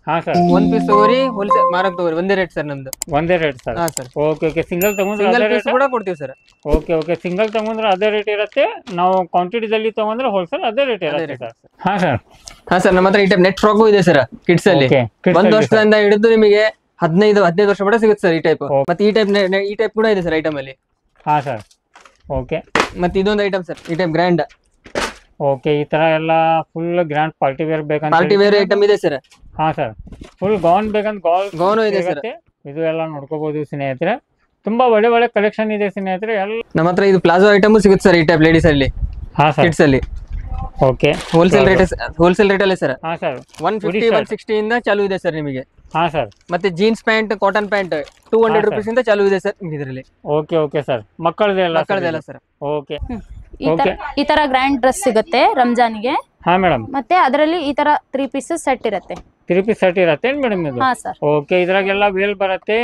ಹಾ ಸರ್ ಒಂದ್ ಪೀಸ್ ತಗೋರಿ ಹೋಲ್ಸೇಲ್ ಮಾರಕ್ ತಗೋರಿ ಒಂದೇ ರೇಟ್ ಸರ್ ನಮ್ದು. ಒಂದೇ ರೇಟ್ ಸರ್. ಹಾ ಸರ್. ಓಕೆ ಓಕೆ ಸಿಂಗಲ್ ತಗೊಂಡ್ರೆ ಸಿಂಗಲ್ ಅದೇ ಪೀಸ್ ರೇಟ್. ಕೂಡ ಕೊಡ್ತೀವಿ ಸರ್. ಓಕೆ ಓಕೆ ಸಿಂಗಲ್ ತಗೊಂಡ್ರೆ ಅದೇ ರೇಟ್ ಇರುತ್ತೆ, ನಾವು ಕ್ವಾಂಟಿಟಿದಲ್ಲಿ ತಗೊಂಡ್ರೆ ಹೋಲ್ಸೇಲ್ ಅದೇ ರೇಟ್ ಇರುತ್ತೆ ಸರ್. ಹಾ ಸರ್. ಹಾ ಸರ್, ನಮ್ಮ ಹತ್ರ ಈ ಟೈಪ್ ನೆಟ್ ಫ್ರಾಕು ಇದೆ ಸರ್ ಕಿಡ್ಸ್ ಅಲ್ಲಿ. Okay, kids ಒಂದ್ ಅಲ್ಲಿ ವರ್ಷದಿಂದ ಹಿಡಿದು ನಿಮಗೆ 15 ವರ್ಷ ಮಟ್ಟ ಸಿಗುತ್ತೆ ಸರ್ ಈ ಟೈಪ್. ಮತ್ತೆ ಈ ಟೈಪ್ ಕೂಡ ಇದೆ ಸರ್ ಐಟಮ್ ಅಲ್ಲಿ. ಹಾ ಸರ್. ಓಕೆ ಮತ್ತೆ ಇದೊಂದು ಐಟಮ್ ಸರ್ ಈ ಟೈಪ್ ಗ್ರ್ಯಾಂಡ್ ಓಕೆ ಈ ತರ ಎಲ್ಲ ಫುಲ್ ಗ್ರ್ಯಾಂಡ್ ಪಾರ್ಟಿ ವೇರ್ ಬೇಕಂತ ಪಾರ್ಟಿ ವೇರ್ ಐಟಮ್ ಇದೆ ಸರ್. ಹಾ ಸರ್. ಫುಲ್ ಗೌನ್ ಬೇಕಂತ ಗೌನ್ ಇದೆ ಸರ್. ಇದು ಎಲ್ಲ ನೋಡ್ಕೋಬಹುದು ಸ್ನೇಹಿತರೆ, ತುಂಬಾ ಒಳ್ಳೆ ಒಳ್ಳೆ ಕಲೆಕ್ಷನ್ ಇದೆ ಸ್ನೇಹಿತರೆ. ಎಲ್ಲ ನಮ್ಮ ಹತ್ರ ಇದು ಪ್ಲಾಜೋ ಐಟಮ್ ಸಿಗುತ್ತೆ ಸರ್ ಈ ಟೈಪ್ ಲೇಡೀಸ್ ಅಲ್ಲಿ. ಹಾ ಸರ್. ಕಿಡ್ಸ್ ಅಲ್ಲಿ ಓಕೆ ಹೋಲ್ಸೇಲ್ ರೇಟ್ ಅಲ್ಲೇ ಸರ್. ಹಾ ಸರ್. 150 160 ಇಂದ ಚಾಲು ಇದೆ ಸರ್ ನಿಮಗೆ. ಹಾ ಸರ್. ಮತ್ತೆ jeans pant cotton pant 200 rupees ಇಂದ ಚಾಲು ಇದೆ ಸರ್ ಇದರಲ್ಲಿ. Okay okay sir. ಮಕ್ಕಳದೆಲ್ಲ ಸರ್. ಓಕೆ ಈ ತರ ಗ್ರ್ಯಾಂಡ್ ಡ್ರೆಸ್ ಸಿಗುತ್ತೆ ರಂಜಾನ್ಗೆ. ಹಾ ಮೇಡಮ್. ಮತ್ತೆ ಅದರಲ್ಲಿ ಈ ತರ 3 ಪೀಸಸ್ ಸೆಟ್ ಇರುತ್ತೆ. 3 ಪೀಸ್ ಸೆಟ್ ಇರುತ್ತೆ ಮೇಡಮ್ ಇದು? ಹಾ ಸರ್. ಓಕೆ ಇದ್ರಾಗೆಲ್ಲ ವೇಲ್ ಬರುತ್ತೆ,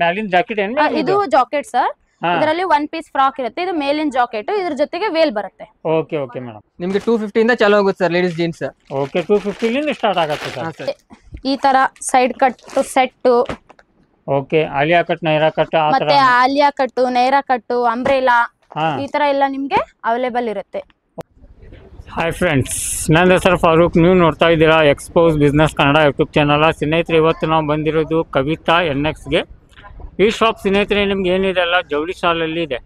ಮ್ಯಾಲಿನ ಜಾಕೆಟ್ ಏನ್ ಇದು ಜಾಕೆಟ್ ಸರ್. ಇದರಲ್ಲಿ 1 ಪೀಸ್ ಫ್ರಾಕ್ ಇರುತ್ತೆ, ಇದು ಮೇಲಿನ ಜಾಕೆಟ್, ಇದ್ರ ಜೊತೆಗೆ ವೇಲ್ ಬರುತ್ತೆ. Okay okay madam. ನಿಮಗೆ 250 ಇಂದ ಚಾಲು ಆಗುತ್ತೆ ಸರ್ ಲೇಡೀಸ್ ಜೀನ್ಸ್. ಓಕೆ 250 ಲಿಂದ ಸ್ಟಾರ್ಟ್ ಆಗುತ್ತೆ ಸರ್. ಈ ತರ side cut set, okay Alia cut, Naira cut, ಆ ತರ ಮತ್ತೆ ಆಲಿಯಾ ಕಟ್ಟು, ನೈರಾ ಕಟ್ಟು, ಅಂಬ್ರೆಲಾ, ಹಾ. ಈ ತರ ಎಲ್ಲ ನಿಮ್ಗೆ ಅವೈಲೇಬಲ್ ಇರುತ್ತೆ. ಹಾಯ್ ಫ್ರೆಂಡ್ಸ್, ನನ್ನ ಹೆಸರು ಫಾರೂಕ್. ನೀವು ನೋಡ್ತಾ ಇದ್ದೀರಾ expose business Kannada YouTube channel. ಸ್ನೇಹಿತರೆ ಇವತ್ತು ನಾವು ಬಂದಿರೋದು ಕವಿತಾ NXಗೆ. ಈ ಶಾಪ್ ಸ್ನೇಹಿತರೆ ನಿಮ್ಗೆ ಏನಿದೆ ಅಲ್ಲ ಜವಳಿ ಶಾಲಲ್ಲಿ ಇದೆ,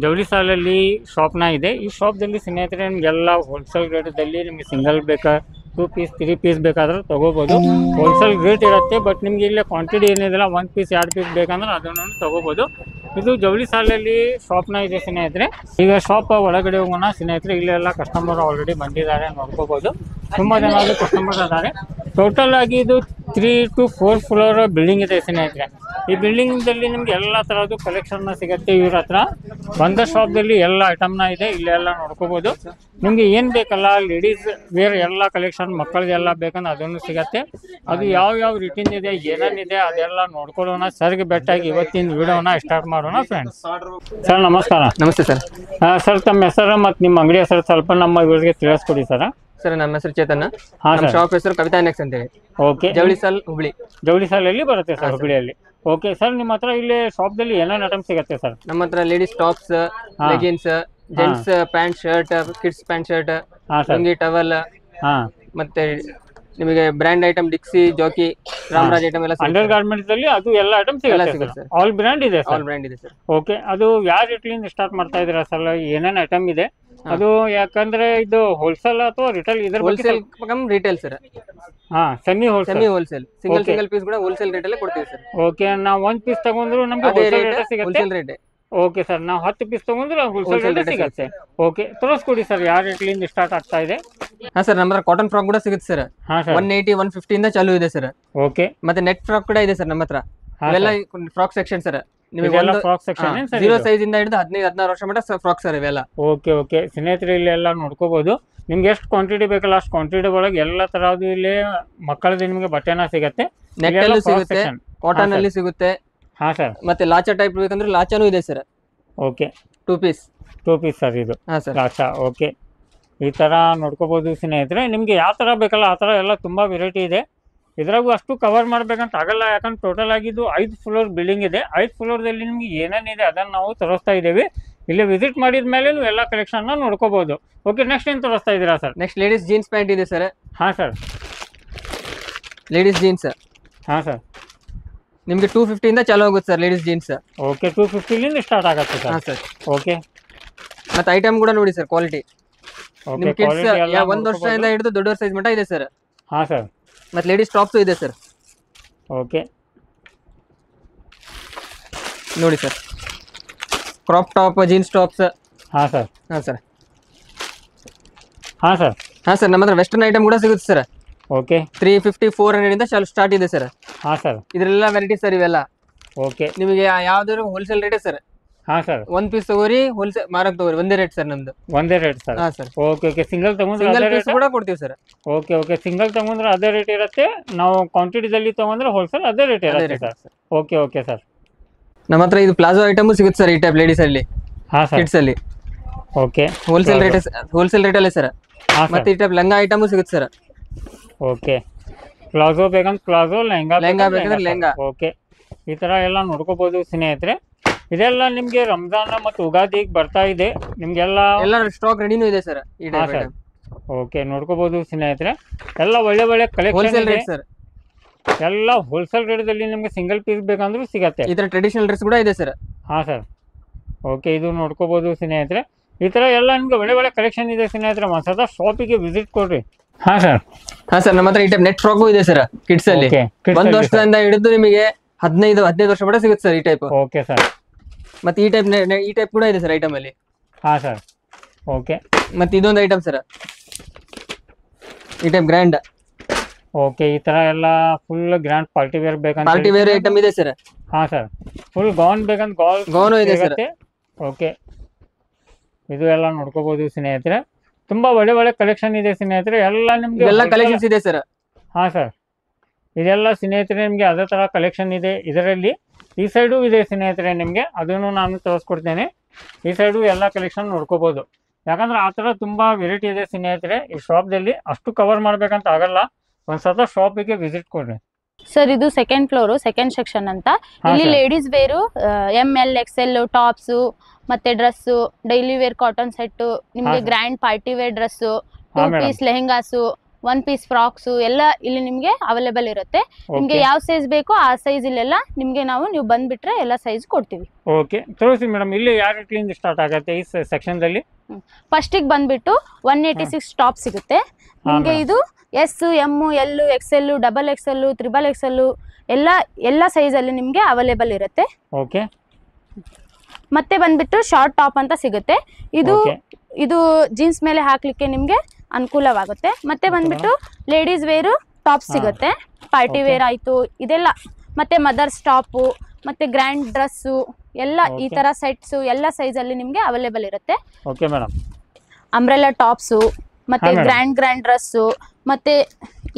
ಜವಳಿ ಶಾಲಲ್ಲಿ ಶಾಪ್ನ ಇದೆ. ಈ ಶಾಪ್ದಲ್ಲಿ ಸ್ನೇಹಿತರೆ ನಿಮಗೆಲ್ಲ ಹೋಲ್ಸೇಲ್ ರೇಟಲ್ಲಿ ನಿಮಗೆ ಸಿಂಗಲ್ ಬೇಕಾ 2 ಪೀಸ್ 3 ಪೀಸ್ ಬೇಕಾದ್ರೆ ತೊಗೋಬೋದು. ಹೋಲ್ಸೇಲ್ ರೇಟ್ ಇರುತ್ತೆ, ಬಟ್ ನಿಮಗೆ ಇಲ್ಲೇ ಕ್ವಾಂಟಿಟಿ ಏನಿದೆಲ್ಲ 1 ಪೀಸ್ 2 ಪೀಸ್ ಬೇಕಂದ್ರೆ ಅದನ್ನು ತೊಗೋಬೋದು. ಇದು ಜವಳಿ ಶಾಲೆಯಲ್ಲಿ ಶಾಪ್ನ ಇದೆ ಸ್ನೇಹಿತರೆ. ಈಗ ಶಾಪ್ ಒಳಗಡೆ ಹೋಗೋಣ ಸ್ನೇಹಿತರೆ. ಇಲ್ಲೆಲ್ಲ ಕಸ್ಟಮರ್ ಆಲ್ರೆಡಿ ಬಂದಿದ್ದಾರೆ, ನೋಡ್ಕೋಬೋದು. ತುಂಬ ಜನ ಕಸ್ಟಮರ್ ಇದ್ದಾರೆ. ಟೋಟಲ್ ಆಗಿ ಇದು 3 to 4 ಫ್ಲೋರ್ ಬಿಲ್ಡಿಂಗ್ ಇದೆ ಸ್ನೇಹಿತರೆ. ಈ ಬಿಲ್ಡಿಂಗ್ದಲ್ಲಿ ನಿಮ್ಗೆ ಎಲ್ಲ ಥರದ್ದು ಕಲೆಕ್ಷನ್ನ ಸಿಗುತ್ತೆ ಇವ್ರ ಹತ್ರ. ಬಂದ ಶಾಪ್ದಲ್ಲಿ ಎಲ್ಲ ಐಟಮ್ನ ಇದೆ, ಇಲ್ಲೆಲ್ಲ ನೋಡ್ಕೋಬೋದು. ನಿಮಗೆ ಏನು ಬೇಕಲ್ಲ ಲೇಡೀಸ್ ವೇರ್ ಎಲ್ಲ ಕಲೆಕ್ಷನ್, ಮಕ್ಕಳದೆಲ್ಲ ಬೇಕಂದ್ರೆ ಅದನ್ನು ಸಿಗತ್ತೆ. ಅದು ಯಾವ ರಿಟೀನ್ ಇದೆ ಏನೇನಿದೆ ಅದೆಲ್ಲ ನೋಡ್ಕೊಳ್ಳೋಣ. ಸರ್ಗೆ ಬೆಟ್ಟಾಗಿ ಇವತ್ತಿನ ವಿಡಿಯೋನ ಸ್ಟಾರ್ಟ್ ಮಾಡೋಣ ಫ್ರೆಂಡ್ಸ್. ಸರ್ ನಮಸ್ಕಾರ. ನಮಸ್ತೆ ಸರ್. ಸರ್ ತಮ್ಮ ಹೆಸರು ಮತ್ತು ನಿಮ್ಮ ಅಂಗಡಿ ಹೆಸರು ಸ್ವಲ್ಪ ನಮ್ಮ ಇವರಿಗೆ ತಿಳಿಸ್ಕೊಡಿ ಸರ್. ಸರ್ ನಮ್ಮ ಹೆಸರು ಚೇತನ್. ಹಾ ನಮ್ಮ ಸರ್. ಶಾಪ್ ಹೆಸರು ಕವಿತಾ NX ಅಂತ ಹೇಳಿ. ಓಕೆ ಜವಳಿ ಸಾಲ್ ಹುಬ್ಳಿ. ಜವಳಿ ಶಾಲೆಯಲ್ಲಿ ಬರುತ್ತೆ ಸರ್, ಹುಬ್ಳಿಯಲ್ಲಿ. ಓಕೆ ಸರ್, ನಿಮ್ಮ ಹತ್ರ ಇಲ್ಲಿ ಶಾಪ್ದಲ್ಲಿ ಏನೇನು ಐಟಮ್ ಸಿಗುತ್ತೆ ಸರ್? ನಮ್ಮ ಹತ್ರ ladies tops, leggings, gents pant shirt, kids pant shirt, ಹಾಂ ಸರ್. ಲುಂಗಿ ಟವಲ್, ಹಾಂ ಮತ್ತೆ ನಿಮಗೆ brand item Dixcy, Jockey, Ramraj item ಎಲ್ಲ ಅಂಡರ್ ಗಾರ್ಮೆಂಟ್ಸ್ ಅಲ್ಲಿ ಅದು ಎಲ್ಲ ಐಟಮ್ ಎಲ್ಲ ಸಿಗುತ್ತೆ ಸಿಗುತ್ತೆ ಸರ್. ಆಲ್ ಬ್ರ್ಯಾಂಡ್ ಇದೆ ಆಲ್ ಸರ್. ಬ್ರ್ಯಾಂಡ್ ಇದೆ ಸರ್. ಓಕೆ, ಅದು ಯಾವ ರೇಟ್ಲಿಂದ ಸ್ಟಾರ್ಟ್ ಮಾಡ್ತಾ ಇದ್ದೀರಾ ಸರ್? ಏನೇನು ಐಟಮ್ ಇದೆ ಅದು? ಯಾಕಂದ್ರೆ ಇದು ಹೋಲ್ಸೇಲ್ ಅಥವಾ ರಿಟೇಲ್? ಇದ್ರ ಬಗ್ಗೆ ಹೋಲ್ಸೇಲ್ ಕಮ್ ರಿಟೇಲ್ ಸರ್. ಹಾ, semi semi wholesale. Wholesale single piece ಕೂಡ ಹೋಲ್ಸೇಲ್ ರೇಟ್ ಅಲ್ಲೇ ಕೊಡ್ತೀವಿ ಸರ್. ಓಕೆ, ನಾವು 1 ಪೀಸ್ ತಗೊಂಡ್ರು ನಮ್ಗೆ ಅದೇ ಹೋಲ್ಸೇಲ್ ರೇಟ್ ರೇಟ್ ಸಿಗುತ್ತೆ. Wholesale rate. ಓಕೆ ಸರ್, ನಾವು 10 ಪೀಸ್ ತಗೊಂಡ್ರೆ ಹೋಲ್ಸೇಲ್ Wholesale ರೇಟ್ rate ಸಿಗುತ್ತೆ. ಓಕೆ, ತೋರಿಸ್ಕೊಡಿ ಸರ್ ಯಾವ ರೇಟ್ಲಿಂದ ಸ್ಟಾರ್ಟ್ ಆಗ್ತಾ ಇದೆ. ಹಾ ಸರ್, ನಮ್ಮ ಹತ್ರ ಕಾಟನ್ ಫ್ರಾಕ್ ಕೂಡ ಸಿಗುತ್ತೆ ಸರ್. ಹಾ ಸರ್. 180 150 ಇಂದ ಚಾಲು ಇದೆ ಸರ್. ಓಕೆ, ಮತ್ತೆ ನೆಟ್ ಫ್ರಾಕ್ ಕೂಡ ಇದೆ ಸರ್ ನಮ್ಮ ಹತ್ರ. ಹಾ ಇವೆಲ್ಲ ಫ್ರಾಕ್ ಸೆಕ್ಷನ್ ಸರ್. ನಿಮಗೆ ಇದೆಲ್ಲ ಒಂದು ಫ್ರಾಕ್ ಸೆಕ್ಷನ್ ಏನು ಸರ್? 0 ಸೈಜ್ ಇಂದ ಹಿಡಿದು 15-16 ವರ್ಷ ಮಟ್ಟ ಫ್ರಾಕ್ ಸರ್ ಇವೆಲ್ಲ. ಓಕೆ ಓಕೆ ಸ್ನೇಹಿತರೆ, ಇಲ್ಲೆಲ್ಲ ನೋಡ್ಕೋಬಹುದು. ನಿಮ್ಗೆ ಎಷ್ಟು ಕ್ವಾಂಟಿಟಿ ಬೇಕಲ್ಲ ಅಷ್ಟು ಕ್ವಾಂಟಿಟಿ ಒಳಗೆ ಎಲ್ಲ ತರಹದ್ದು ಇಲ್ಲಿ ಮಕ್ಕಳದ್ದು ನಿಮಗೆ ಬಟ್ಟೆನ ಸಿಗುತ್ತೆ. ನೆಟ್ ಅಲ್ಲಿ ಸಿಗುತ್ತೆ, ಕಾಟನ್ ಅಲ್ಲಿ ಸಿಗುತ್ತೆ. ಹಾ ಸರ್. ಮತ್ತೆ ಲಾಚಾ ಟೈಪ್ ಬೇಕಂದ್ರೆ ಲಾಚಾನೂ ಇದೆ ಸರ್. ಓಕೆ, 2 ಪೀಸ್ ಸರ್ ಇದು. ಹಾ ಸರ್. ಲಾಚಾ. ಓಕೆ, ಈ ಥರ ನೋಡ್ಕೋಬೋದು ಸ್ನೇಹಿತರೆ. ನಿಮಗೆ ಯಾವ ಥರ ಬೇಕಲ್ಲ ಆ ಥರ ಎಲ್ಲ ತುಂಬ ವೆರೈಟಿ ಇದೆ. ಇದ್ರಾಗೂ ಅಷ್ಟು ಕವರ್ ಮಾಡ್ಬೇಕಂತ ಆಗಲ್ಲ, ಯಾಕಂದ್ರೆ ಟೋಟಲ್ ಆಗಿದ್ದು 5 ಫ್ಲೋರ್ ಬಿಲ್ಡಿಂಗ್ ಇದೆ. 5 ಫ್ಲೋರ್ದಲ್ಲಿ ನಿಮ್ಗೆ ಏನೇನಿದೆ ಅದನ್ನು ನಾವು ತೋರಿಸ್ತಾ ಇದ್ದೀವಿ. ಇಲ್ಲಿ ವಿಸಿಟ್ ಮಾಡಿದ ಮೇಲೆ ನೀವು ಎಲ್ಲ ಕಲೆಕ್ಷನ್ನ ನೋಡ್ಕೋಬಹುದು. ಓಕೆ, ನೆಕ್ಸ್ಟ್ ಏನು ತೋರಿಸ್ತಾ ಇದ್ದೀರಾ sir? Next ladies jeans pant ಇದೆ ಸರ್. ಹಾಂ ಸರ್. Ladies jeans. ಹಾಂ ಸರ್. ನಿಮಗೆ 250 ಇಂದ ಚಾಲು ಆಗುತ್ತೆ ಸರ್ ಲೇಡೀಸ್ ಜೀನ್ಸ್. ಓಕೆ, 250 ಲಿಂದ ಸ್ಟಾರ್ಟ್ ಆಗುತ್ತೆ ಹಾ ಸರ್. ಸರ್. ಓಕೆ, ಮತ್ತೆ ಐಟಮ್ ಕೂಡ ನೋಡಿ ಸರ್, ಕ್ವಾಲಿಟಿ. ಓಕೆ, ನಿಮ್ ಕಿಡ್ಸ್ ಕ್ವಾಲಿಟಿ ಎಲ್ಲ 1 ವರ್ಷದಿಂದ ಹಿಡಿದು ದೊಡ್ಡ ಸೈಜ್ ಮಟ್ಟ ಇದೆ ಸರ್. ಹಾಂ ಸರ್. ಮತ್ತೆ ಲೇಡೀಸ್ ಟಾಪ್ಸ್ ಇದೆ ಸರ್. ಓಕೆ, ನೋಡಿ sir, crop top, jeans tops. ಹಾಂ ಸರ್. ಹಾಂ ಸರ್. ಹಾಂ ಸರ್. ಹಾಂ ಸರ್, ನಮ್ಮ ಹತ್ರ ವೆಸ್ಟರ್ನ್ ಐಟಮ್ ಕೂಡ ಸಿಗುತ್ತೆ ಸರ್. ಓಕೆ, 350 400 ಇಂದ ಸ್ಟಾರ್ಟ್ ಇದೆ ಸರ್. ಹಾಂ ಸರ್. ಇದರೆಲ್ಲ ವೆರೈಟಿ ಸರ್ ಇವೆಲ್ಲ. ಓಕೆ, ನಿಮಗೆ ಯಾವ್ದಾದ್ರು ಹೋಲ್ಸೇಲ್ ರೇಟೇ ಸರ್. ಹಾಂ ಸರ್. 1 ಪೀಸ್ ತಗೋರಿ ಹೋಲ್ಸೇಲ್ ಮಾರಕ್ ತಗೋರಿ ಒಂದೇ ರೇಟ್ ಸರ್ ನಮ್ದು. ಒಂದೇ ರೇಟ್ ಸರ್. ಹಾಂ ಸರ್. ಓಕೆ ಓಕೆ, ಸಿಂಗಲ್ ತಗೊಂಡ್ರೆ ಸಿಂಗಲ್ ಅದೇ ಪೀಸ್ ರೇಟ್? ಕೂಡ ಕೊಡ್ತೀವಿ ಸರ್. ಓಕೆ ಓಕೆ, ಸಿಂಗಲ್ ತಗೊಂಡ್ರೆ ಅದೇ ರೇಟ್ ಇರುತ್ತೆ, ನಾವು ಕ್ವಾಂಟಿಟಿದಲ್ಲಿ ತಗೊಂಡ್ರೆ ಹೋಲ್ಸೇಲ್ ಅದೇ ರೇಟ್ ಇರುತ್ತೆ ಸರ್. Okay okay sir. ನಮ್ಮ ಹತ್ರ ಇದು ಪ್ಲಾಜೋ ಐಟಮ್ ಸಿಗುತ್ತೆ ಸರ್ ಈ ಟೈಪ್ ಲೇಡೀಸ್ ಅಲ್ಲಿ, ಹಾಂ ಸರ್. ಕಿಡ್ಸ್ ಅಲ್ಲಿ. ಓಕೆ, ಹೋಲ್ಸೇಲ್ ರೇಟ್ ಅಲ್ಲೇ ಸರ್. ಹಾಂ ಮತ್ತೆ ಸರ್. ಈ ಟೈಪ್ ಲಂಗ ಐಟಮು ಸಿಗುತ್ತೆ ಸರ್. ಓಕೆ, ಪ್ಲಾಜೋ ಬೇಕಂದ್ರೆ ಪ್ಲಾಜೋ, ಲೆಹಂಗಾ ಬೇಕಂದ್ರೆ ಲೆಹಂಗಾ. ಓಕೆ, ಈ ತರ ಎಲ್ಲ ನೋಡ್ಕೋಬಹುದು ಸ್ನೇಹಿತರೆ. ಇದೆಲ್ಲ ನಿಮ್ಗೆ ರಂಜಾನ್ ಮತ್ತು ಉಗಾದಿಗೆ ಬರ್ತಾ ಇದೆ, ನಿಮ್ಗೆಲ್ಲ ಎಲ್ಲ ಸ್ಟಾಕ್ ರೆಡಿನೂ ಇದೆ ಸರ್ ಈ ಟೈಪ್ ಸರ್. ಓಕೆ, ನೋಡ್ಕೋಬಹುದು ಸ್ನೇಹಿತರೆ. ಎಲ್ಲ ಒಳ್ಳೆ ಒಳ್ಳೆ ಕಲೆಕ್ಷನ್ ಹೋಲ್ಸೇಲ್ ಇದೆ, ರೇಟ್ ಸರ್. ಎಲ್ಲ ಹೋಲ್ಸೇಲ್ ರೇಟ್ದಲ್ಲಿ ನಿಮ್ಗೆ ಸಿಂಗಲ್ ಪೀಸ್ ಬೇಕಂದ್ರೂ ಸಿಗತ್ತೆ. ಈ ತರ ಟ್ರೆಡಿಷನಲ್ ಡ್ರೆಸ್ ಕೂಡ ಇದೆ ಸರ್. ಹಾ ಸರ್. ಓಕೆ, ಇದು ನೋಡ್ಕೋಬಹುದು ಸ್ನೇಹಿತರೆ. ಈ ತರ ಎಲ್ಲ ನಿಮ್ಗೆ ಒಳ್ಳೆ ಒಳ್ಳೆ ಕಲೆಕ್ಷನ್ ಇದೆ ಸ್ನೇಹಿತರೆ. ಒಂದ್ಸಲ ಶಾಪಿಗೆ ವಿಸಿಟ್ ಕೊಡ್ರಿ. ಹಾ ಸರ್. ಹಾ ಸರ್, ನಮ್ಮ ಹತ್ರ ಈ ಟೈಪ್ ನೆಟ್ ಫ್ರಾಕು ಇದೆ ಸರ್ ಕಿಡ್ಸ್ ಅಲ್ಲಿ. Okay, kids 1 ಅಲ್ಲಿ ವರ್ಷದಿಂದ ಹಿಡಿದು ನಿಮಗೆ 15 ವರ್ಷ ಮಟ್ಟ ಸಿಗುತ್ತೆ ಸರ್ ಈ ಟೈಪ್. Okay sir. ಮತ್ತೆ ಈ ಟೈಪ್ ಕೂಡ ಇದೆ ಸರ್ ಐಟಮ್ ಅಲ್ಲಿ. ಹಾ ಸರ್. ಓಕೆ, ಮತ್ತೆ ಇದೊಂದು ಐಟಮ್ ಸರ್, ಈ ಟೈಪ್ ಗ್ರ್ಯಾಂಡ್. ಓಕೆ, ಈ ತರ ಎಲ್ಲ ಫುಲ್ ಗ್ರ್ಯಾಂಡ್ ಪಾರ್ಟಿ ವೇರ್ ಬೇಕಂತ ಪಾರ್ಟಿ ವೇರ್ ಐಟಮ್ ಇದೆ ಸರ್. ಹಾ ಸರ್. ಫುಲ್ ಗೌನ್ ಬೇಕಂತ ಗೌನು ಇದೆ ಸರ್. ಓಕೆ, ಇದು ಎಲ್ಲ ನೋಡ್ಕೋಬಹುದು ಸ್ನೇಹಿತರೆ. ತುಂಬಾ ಒಳ್ಳೆ ಒಳ್ಳೆ ಕಲೆಕ್ಷನ್ ಇದೆ ಸ್ನೇಹಿತರೆ. ಎಲ್ಲ ನಿಮ್ಗೆ ಎಲ್ಲ ಕಲೆಕ್ಷನ್ಸ್ ಇದೆ ಸರ್. ಹಾ ಸರ್. ಇದೆಲ್ಲ ಸ್ನೇಹಿತರೆ ನಿಮ್ಗೆ ಅದೇ ತರ ಕಲೆಕ್ಷನ್ ಇದೆ. ಇದರಲ್ಲಿ ಈ ಸೈಡು ಇದೆ ಸ್ನೇಹಿತರೆ, ನಿಮ್ಗೆ ಅದನ್ನು ನಾನು ತೋರಿಸ್ಕೊಡ್ತೇನೆ. ಈ ಸೈಡು ಎಲ್ಲ ಕಲೆಕ್ಷನ್ ನೋಡ್ಕೋಬಹುದು. ಯಾಕಂದ್ರೆ ಆ ತರ ತುಂಬಾ ವೆರೈಟಿ ಇದೆ ಸ್ನೇಹಿತರೆ. ಈ ಶಾಪ್ದಲ್ಲಿ ಅಷ್ಟು ಕವರ್ ಮಾಡ್ಬೇಕಂತ ಆಗಲ್ಲ. ಒಂದ್ಸಲ ಶಾಪಿಗೆ ವಿಸಿಟ್ ಕೊಡ್ರಿ. ಸರ್ ಇದು ಸೆಕೆಂಡ್ ಫ್ಲೋರ್, ಸೆಕೆಂಡ್ ಸೆಕ್ಷನ್ ಅಂತ. ಇಲ್ಲಿ ladies wear ML XL tops ಮತ್ತೆ dress, daily wear cotton set, ನಿಮ್ಗೆ grand party wear dress, 2 piece lehengas, 1 piece frocks ಎಲ್ಲ ಇಲ್ಲಿ ನಿಮ್ಗೆ ಅವೈಲೇಬಲ್ ಇರುತ್ತೆ. ನಿಮ್ಗೆ ಯಾವ ಸೈಜ್ ಬೇಕೋ ಆ ಸೈಜ್ ಇಲ್ಲೆಲ್ಲ ನಿಮ್ಗೆ ನೀವು ಬಂದ್ಬಿಟ್ರೆ ಎಲ್ಲ ಸೈಜ್ ಕೊಡ್ತೀವಿ. ಓಕೆ, ತೋರಿಸಿ ಮೇಡಮ್. ಇಲ್ಲಿ ಯಾವ ರೇಟ್ಲಿಂದ ಸ್ಟಾರ್ಟ್ ಆಗುತ್ತೆ ಈ ಸೆಕ್ಷನ್ ದಲ್ಲಿ? ಫಸ್ಟ್ ಗೆ ಬಂದ್ಬಿಟ್ಟು 186 ಟಾಪ್ ಸಿಗುತ್ತೆ ನಿಮ್ಗೆ. ಇದು S, M, L, XL, XXL, XXL ಎಲ್ಲ ಸೈಜ್ ಅಲ್ಲಿ ನಿಮ್ಗೆ ಅವೈಲೇಬಲ್ ಇರುತ್ತೆ. ಓಕೆ, ಮತ್ತೆ ಬಂದ್ಬಿಟ್ಟು ಶಾರ್ಟ್ ಟಾಪ್ ಅಂತ ಸಿಗುತ್ತೆ. ಇದು ಜೀನ್ಸ್ ಮೇಲೆ ಹಾಕ್ಲಿಕ್ಕೆ ನಿಮ್ಗೆ ಅನುಕೂಲವಾಗುತ್ತೆ. ಮತ್ತೆ ಬಂದ್ಬಿಟ್ಟು ಲೇಡೀಸ್ ವೇರು ಟಾಪ್ ಸಿಗುತ್ತೆ, ಪಾರ್ಟಿ ವೇರ್ ಆಯ್ತು ಇದೆಲ್ಲ. ಮತ್ತೆ ಮದರ್ಸ್ ಟಾಪ್, ಮತ್ತೆ ಗ್ರ್ಯಾಂಡ್ ಡ್ರೆಸ್ ಎಲ್ಲ ಈ ತರ ಸೆಟ್ಸ್ ಎಲ್ಲ ಸೈಜ್ ಅಲ್ಲಿ ನಿಮ್ಗೆ ಅವೈಲೇಬಲ್ ಇರುತ್ತೆ. Okay madam. ಅಂಬ್ರೆಲಾ ಟಾಪ್ಸ್, ಮತ್ತೆ ಗ್ರ್ಯಾಂಡ್ ಡ್ರೆಸ್, ಮತ್ತೆ